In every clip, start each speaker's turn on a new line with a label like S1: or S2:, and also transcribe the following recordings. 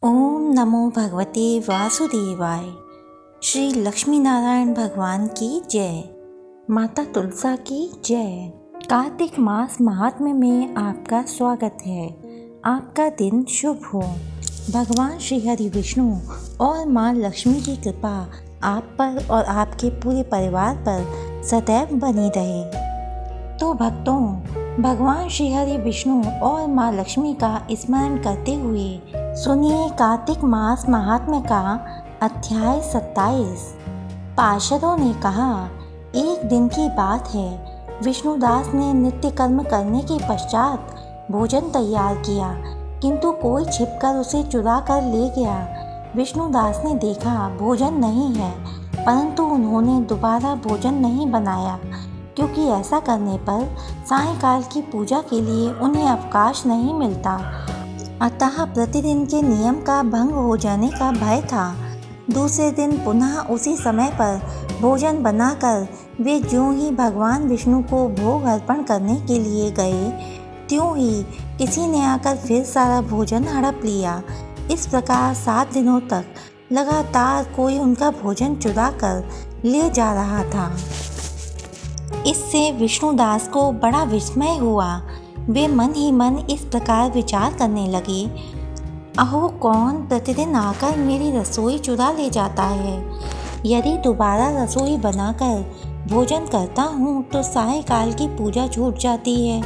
S1: ओम नमो भगवते वासुदेवाय। श्री लक्ष्मी नारायण भगवान की जय। माता तुलसा की जय। कार्तिक मास महात्म्य में आपका स्वागत है। आपका दिन शुभ हो। भगवान श्री हरि विष्णु और माँ लक्ष्मी की कृपा आप पर और आपके पूरे परिवार पर सदैव बनी रहे। तो भक्तों, भगवान श्री हरि विष्णु और माँ लक्ष्मी का स्मरण करते हुए सुनिए कार्तिक मास महात्म्य का अध्याय 27। पार्षदों ने कहा, एक दिन की बात है, विष्णुदास ने नित्य कर्म करने के पश्चात भोजन तैयार किया, किंतु कोई छिपकर उसे चुरा कर ले गया। विष्णुदास ने देखा भोजन नहीं है, परंतु उन्होंने दोबारा भोजन नहीं बनाया, क्योंकि ऐसा करने पर सायंकाल की पूजा के लिए उन्हें अवकाश नहीं मिलता। अतः प्रतिदिन के नियम का भंग हो जाने का भय था। दूसरे दिन पुनः उसी समय पर भोजन बनाकर वे ज्यों ही भगवान विष्णु को भोग अर्पण करने के लिए गए, त्यों ही किसी ने आकर फिर सारा भोजन हड़प लिया। इस प्रकार 7 दिनों तक लगातार कोई उनका भोजन चुरा कर ले जा रहा था। इससे विष्णुदास को बड़ा विस्मय हुआ। वे मन ही मन इस प्रकार विचार करने लगे, अहो, कौन प्रतिदिन आकर मेरी रसोई चुरा ले जाता है। यदि दोबारा रसोई बनाकर भोजन करता हूँ तो सायंकाल की पूजा छूट जाती है।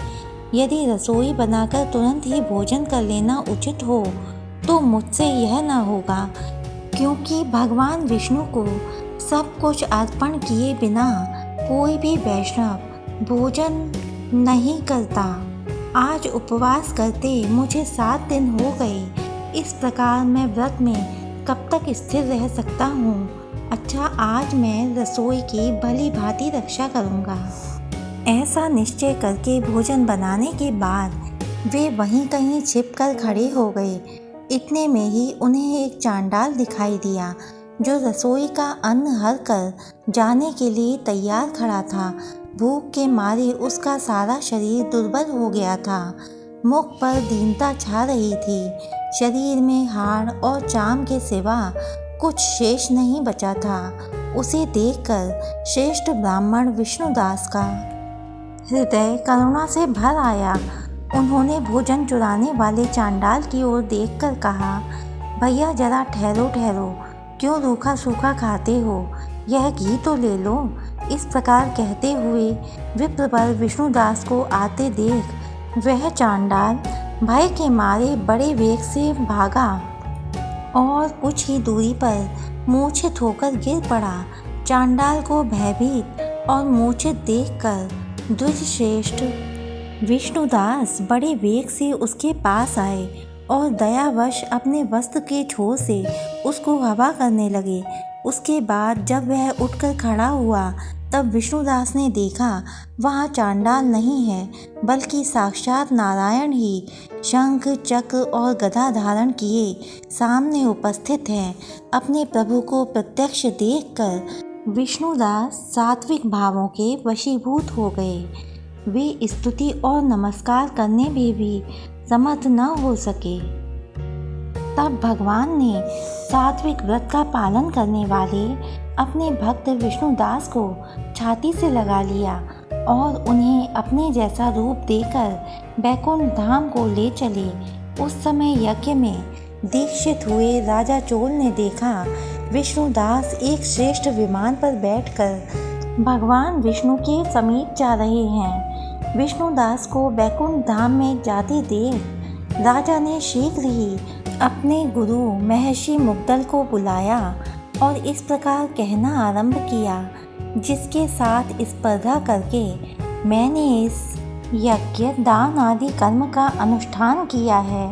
S1: यदि रसोई बनाकर तुरंत ही भोजन कर लेना उचित हो तो मुझसे यह ना होगा, क्योंकि भगवान विष्णु को सब कुछ अर्पण किए बिना कोई भी वैष्णव भोजन नहीं करता। आज उपवास करते मुझे 7 दिन हो गए। इस प्रकार मैं व्रत में कब तक स्थिर रह सकता हूँ। अच्छा, आज मैं रसोई की भली भांति रक्षा करूँगा। ऐसा निश्चय करके भोजन बनाने के बाद वे वहीं कहीं छिपकर खड़े हो गए। इतने में ही उन्हें एक चांडाल दिखाई दिया, जो रसोई का अन्न हर कर जाने के लिए तैयार खड़ा था। भूख के मारे उसका सारा शरीर दुर्बल हो गया था। मुख पर दीनता छा रही थी। शरीर में हाड़ और चाम के सिवा कुछ शेष नहीं बचा था। उसे देखकर श्रेष्ठ ब्राह्मण विष्णुदास का हृदय करुणा से भर आया। उन्होंने भोजन चुराने वाले चांडाल की ओर देखकर कहा, भैया जरा ठहरो ठहरो, क्यों रूखा सूखा खाते हो, यह घी तो ले लो। इस प्रकार कहते हुए विप्रवर विष्णुदास को आते देख वह चांडाल भय के मारे बड़े वेग से भागा और कुछ ही दूरी पर मूर्छित होकर गिर पड़ा। चांडाल को भयभीत और मूर्छित देखकर द्विजश्रेष्ठ विष्णुदास बड़े वेग से उसके पास आए और दयावश अपने वस्त्र के छोर से उसको हवा करने लगे। उसके बाद जब वह उठकर खड़ा हुआ तब विष्णुदास ने देखा वहाँ चांडाल नहीं है, बल्कि साक्षात नारायण ही शंख चक्र और गदा धारण किए सामने उपस्थित हैं। अपने प्रभु को प्रत्यक्ष देखकर विष्णुदास सात्विक भावों के वशीभूत हो गए। वे स्तुति और नमस्कार करने में भी समर्थ न हो सके। तब भगवान ने सात्विक व्रत का पालन करने वाले अपने भक्त विष्णुदास को छाती से लगा लिया और उन्हें अपने जैसा रूप देकर बैकुंठ धाम को ले चले। उस समय यज्ञ में दीक्षित हुए राजा चोल ने देखा विष्णुदास एक श्रेष्ठ विमान पर बैठकर भगवान विष्णु के समीप जा रहे हैं। विष्णुदास को बैकुंठ धाम में जाते देख राजा ने शीघ्र ही अपने गुरु महर्षि मुग्दल को बुलाया और इस प्रकार कहना आरंभ किया, जिसके साथ स्पर्धा करके मैंने इस यज्ञ दान आदि कर्म का अनुष्ठान किया है,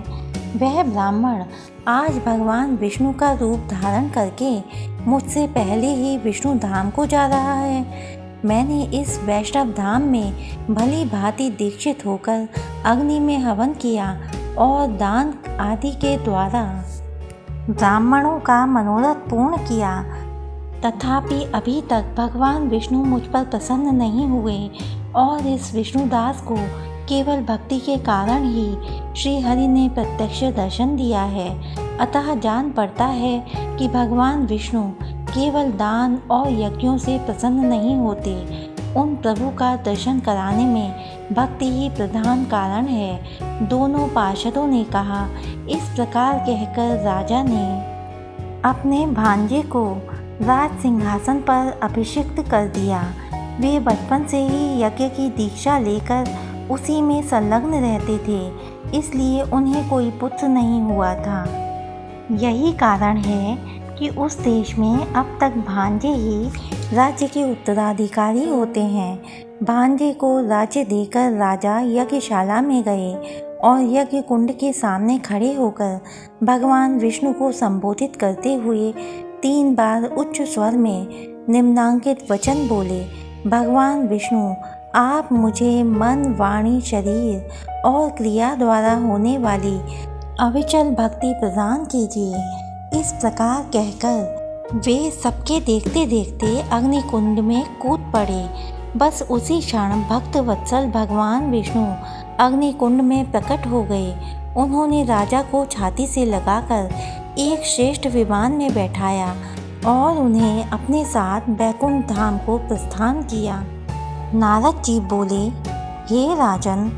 S1: वह ब्राह्मण आज भगवान विष्णु का रूप धारण करके मुझसे पहले ही विष्णु धाम को जा रहा है। मैंने इस वैष्णव धाम में भली भांति दीक्षित होकर अग्नि में हवन किया और दान आदि के द्वारा ब्राह्मणों का मनोरथ पूर्ण किया, तथापि अभी तक भगवान विष्णु मुझ पर प्रसन्न नहीं हुए और इस विष्णुदास को केवल भक्ति के कारण ही श्री हरि ने प्रत्यक्ष दर्शन दिया है। अतः जान पड़ता है कि भगवान विष्णु केवल दान और यज्ञों से प्रसन्न नहीं होते। उन प्रभु का दर्शन कराने में भक्ति ही प्रधान कारण है। दोनों पार्षदों ने कहा। इस प्रकार कहकर राजा ने अपने भांजे को राज सिंहासन पर अभिषिक्त कर दिया। वे बचपन से ही यज्ञ की दीक्षा लेकर उसी में संलग्न रहते थे, इसलिए उन्हें कोई पुत्र नहीं हुआ था। यही कारण है कि उस देश में अब तक भांजे ही राज्य के उत्तराधिकारी होते हैं। भांजे को राज्य देकर राजा यज्ञशाला में गए और यज्ञ कुंड के सामने खड़े होकर भगवान विष्णु को संबोधित करते हुए 3 बार उच्च स्वर में निम्नांकित वचन बोले। भगवान विष्णु, आप मुझे मन, वाणी, शरीर और क्रिया द्वारा होने वाली अविचल भक्ति प्रदान कीजिए। इस प्रकार कहकर वे सबके देखते देखते अग्निकुंड में कूद पड़े। बस उसी क्षण भक्त वत्सल भगवान विष्णु अग्निकुंड में प्रकट हो गए। उन्होंने राजा को छाती से लगाकर एक श्रेष्ठ विमान में बैठाया और उन्हें अपने साथ बैकुंठ धाम को प्रस्थान किया। नारद जी बोले, हे राजन,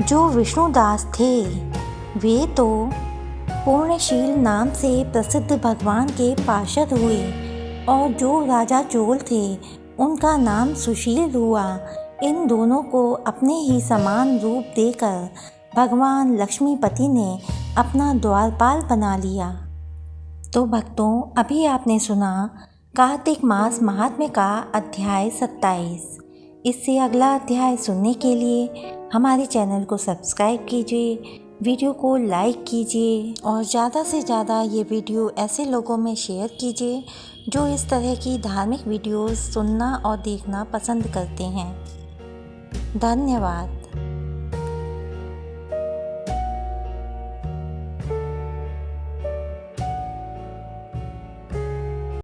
S1: जो विष्णुदास थे वे तो पूर्णशील नाम से प्रसिद्ध भगवान के पार्षद हुए और जो राजा चोल थे उनका नाम सुशील हुआ। इन दोनों को अपने ही समान रूप देकर भगवान लक्ष्मीपति ने अपना द्वारपाल बना लिया। तो भक्तों, अभी आपने सुना कार्तिक मास महात्म्य का अध्याय 27। इससे अगला अध्याय सुनने के लिए हमारे चैनल को सब्सक्राइब कीजिए, वीडियो को लाइक कीजिए और ज़्यादा से ज़्यादा ये वीडियो ऐसे लोगों में शेयर कीजिए जो इस तरह की धार्मिक वीडियोस सुनना और देखना पसंद करते हैं। धन्यवाद।